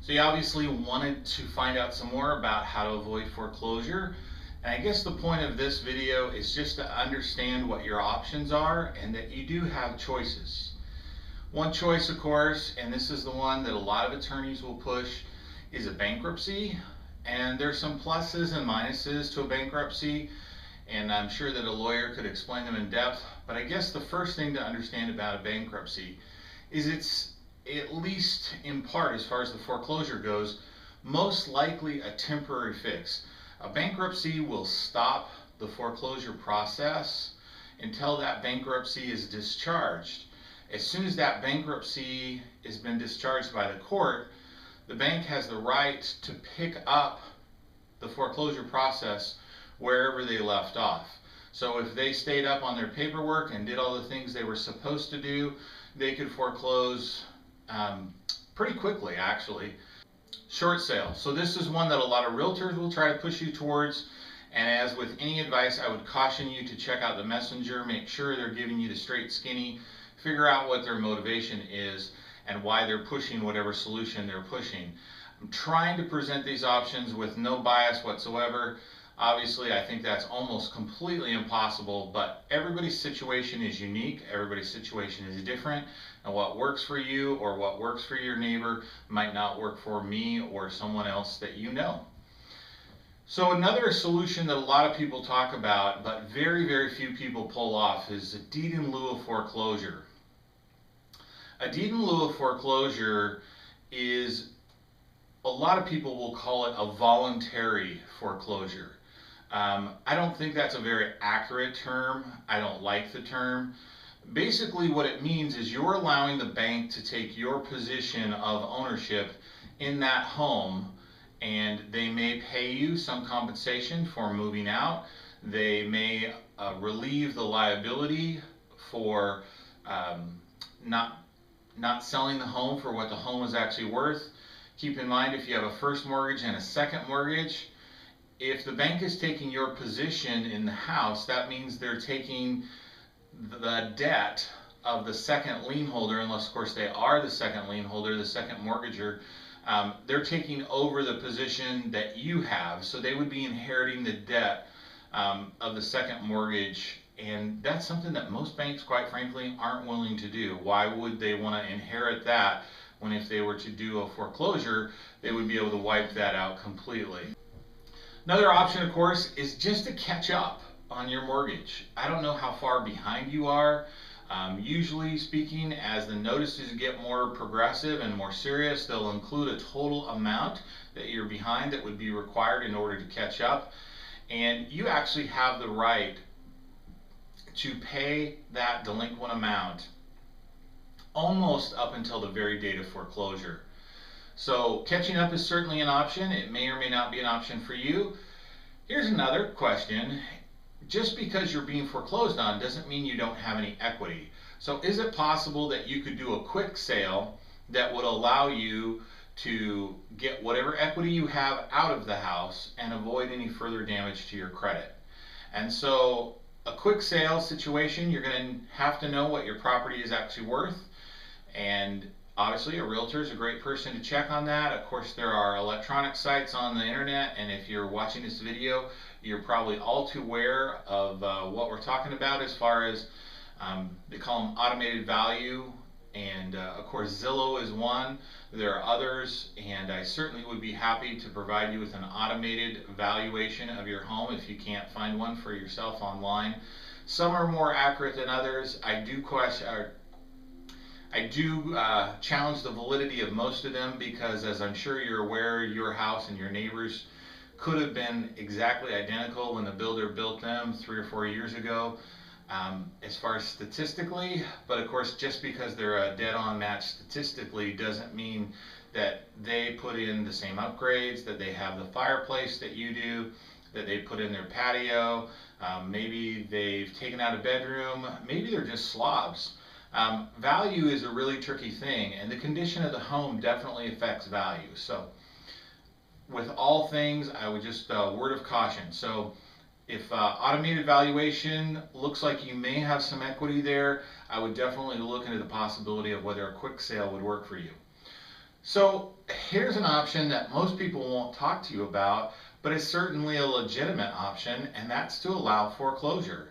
So you obviously wanted to find out some more about how to avoid foreclosure. And I guess the point of this video is just to understand what your options are and that you do have choices. One choice, of course, and this is the one that a lot of attorneys will push, is a bankruptcy. And there's some pluses and minuses to a bankruptcy, and I'm sure that a lawyer could explain them in depth. But I guess the first thing to understand about a bankruptcy is it's, at least in part as far as the foreclosure goes, most likely a temporary fix. A bankruptcy will stop the foreclosure process until that bankruptcy is discharged. As soon as that bankruptcy has been discharged by the court, the bank has the right to pick up the foreclosure process wherever they left off. So if they stayed up on their paperwork and did all the things they were supposed to do, they could foreclose pretty quickly, actually. Short sale. So this is one that a lot of realtors will try to push you towards. And as with any advice, I would caution you to check out the messenger, make sure they're giving you the straight skinny, figure out what their motivation is and why they're pushing whatever solution they're pushing. I'm trying to present these options with no bias whatsoever. Obviously, I think that's almost completely impossible, but everybody's situation is unique, everybody's situation is different, and what works for you or what works for your neighbor might not work for me or someone else that you know. So another solution that a lot of people talk about, but very, very few people pull off, is a deed in lieu of foreclosure. A deed in lieu of foreclosure is, a lot of people will call it a voluntary foreclosure. I don't think that's a very accurate term. I don't like the term. Basically what it means is you're allowing the bank to take your position of ownership in that home, and they may pay you some compensation for moving out. They may relieve the liability for not selling the home for what the home is actually worth. Keep in mind, if you have a first mortgage and a second mortgage, if the bank is taking your position in the house, that means they're taking the debt of the second lien holder, unless of course they are the second lien holder, the second mortgager. They're taking over the position that you have, so they would be inheriting the debt of the second mortgage, and that's something that most banks, quite frankly, aren't willing to do. Why would they want to inherit that when if they were to do a foreclosure, they would be able to wipe that out completely? Another option, of course, is just to catch up on your mortgage. I don't know how far behind you are. Usually speaking, as the notices get more progressive and more serious, they'll include a total amount that you're behind that would be required in order to catch up. And you actually have the right to pay that delinquent amount almost up until the very date of foreclosure. So catching up is certainly an option. It may or may not be an option for you. Here's another question. Just because you're being foreclosed on doesn't mean you don't have any equity. So is it possible that you could do a quick sale that would allow you to get whatever equity you have out of the house and avoid any further damage to your credit? And so a quick sale situation, you're going to have to know what your property is actually worth, and obviously a realtor is a great person to check on that. Of course, there are electronic sites on the internet, and if you're watching this video, you're probably all too aware of what we're talking about as far as they call them automated value, and of course Zillow is one. There are others, and I certainly would be happy to provide you with an automated valuation of your home if you can't find one for yourself online. Some are more accurate than others. I do challenge the validity of most of them, because as I'm sure you're aware, your house and your neighbors could have been exactly identical when the builder built them 3 or 4 years ago, as far as statistically. But of course, just because they're a dead-on match statistically doesn't mean that they put in the same upgrades, that they have the fireplace that you do, that they put in their patio. Maybe they've taken out a bedroom, maybe they're just slobs. Value is a really tricky thing, and the condition of the home definitely affects value. So with all things, I would just word of caution. So if automated valuation looks like you may have some equity there, I would definitely look into the possibility of whether a quick sale would work for you. So here's an option that most people won't talk to you about, but it's certainly a legitimate option, and that's to allow foreclosure.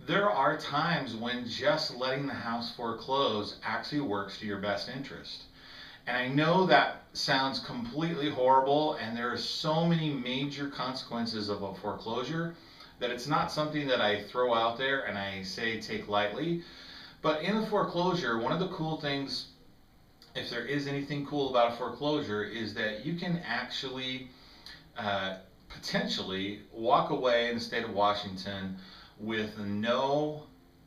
There are times when just letting the house foreclose actually works to your best interest. And I know that sounds completely horrible, and there are so many major consequences of a foreclosure that it's not something that I throw out there and I say take lightly. But in a foreclosure, one of the cool things, if there is anything cool about a foreclosure, is that you can actually uh, potentially walk away in the state of Washington with no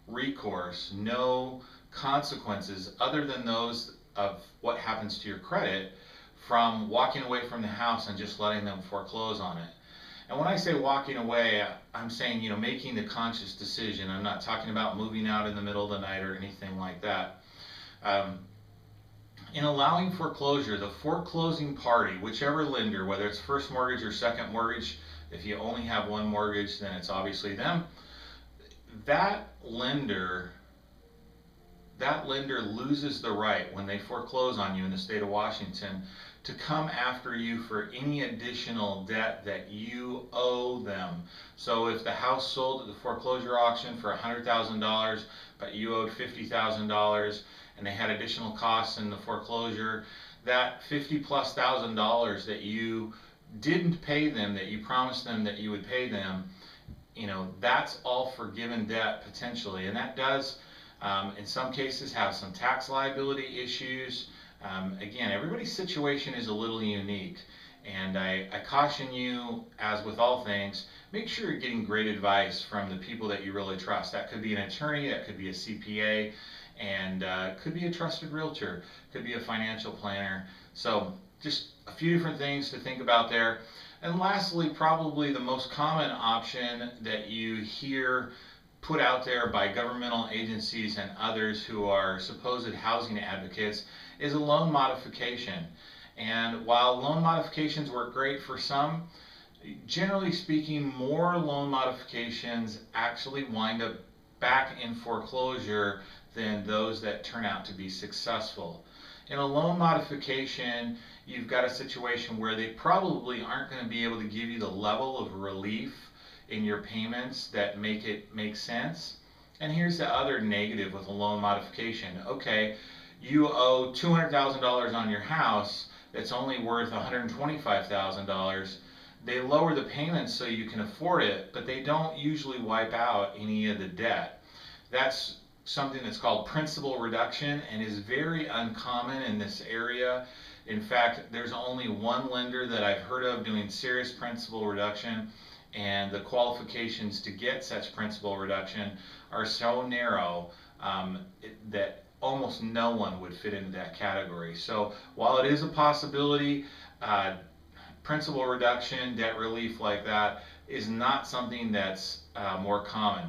recourse, no consequences other than those of what happens to your credit from walking away from the house and just letting them foreclose on it. And when I say walking away, I'm saying, making the conscious decision. I'm not talking about moving out in the middle of the night or anything like that. Um, in allowing foreclosure, the foreclosing party, whichever lender, whether it's first mortgage or second mortgage, if you only have one mortgage, then it's obviously them. That lender loses the right when they foreclose on you in the state of Washington to come after you for any additional debt that you owe them. So if the house sold at the foreclosure auction for $100,000, but you owed $50,000 and they had additional costs in the foreclosure, that $50,000+ that you didn't pay them, that you promised them that you would pay them, that's all forgiven debt potentially. And that does, in some cases, have some tax liability issues. Again, everybody's situation is a little unique. And I caution you, as with all things, make sure you're getting great advice from the people that you really trust. That could be an attorney, that could be a CPA, and could be a trusted realtor, could be a financial planner. So just a few different things to think about there. And lastly, probably the most common option that you hear put out there by governmental agencies and others who are supposed housing advocates is a loan modification. And while loan modifications work great for some, generally speaking, more loan modifications actually wind up back in foreclosure than those that turn out to be successful. In a loan modification, you've got a situation where they probably aren't going to be able to give you the level of relief in your payments that make it make sense. And here's the other negative with a loan modification. Okay, you owe $200,000 on your house that's only worth $125,000. They lower the payments so you can afford it, but they don't usually wipe out any of the debt. That's something that's called principal reduction and is very uncommon in this area. In fact, there's only one lender that I've heard of doing serious principal reduction, and the qualifications to get such principal reduction are so narrow that almost no one would fit into that category. So while it is a possibility, principal reduction, debt relief like that is not something that's more common.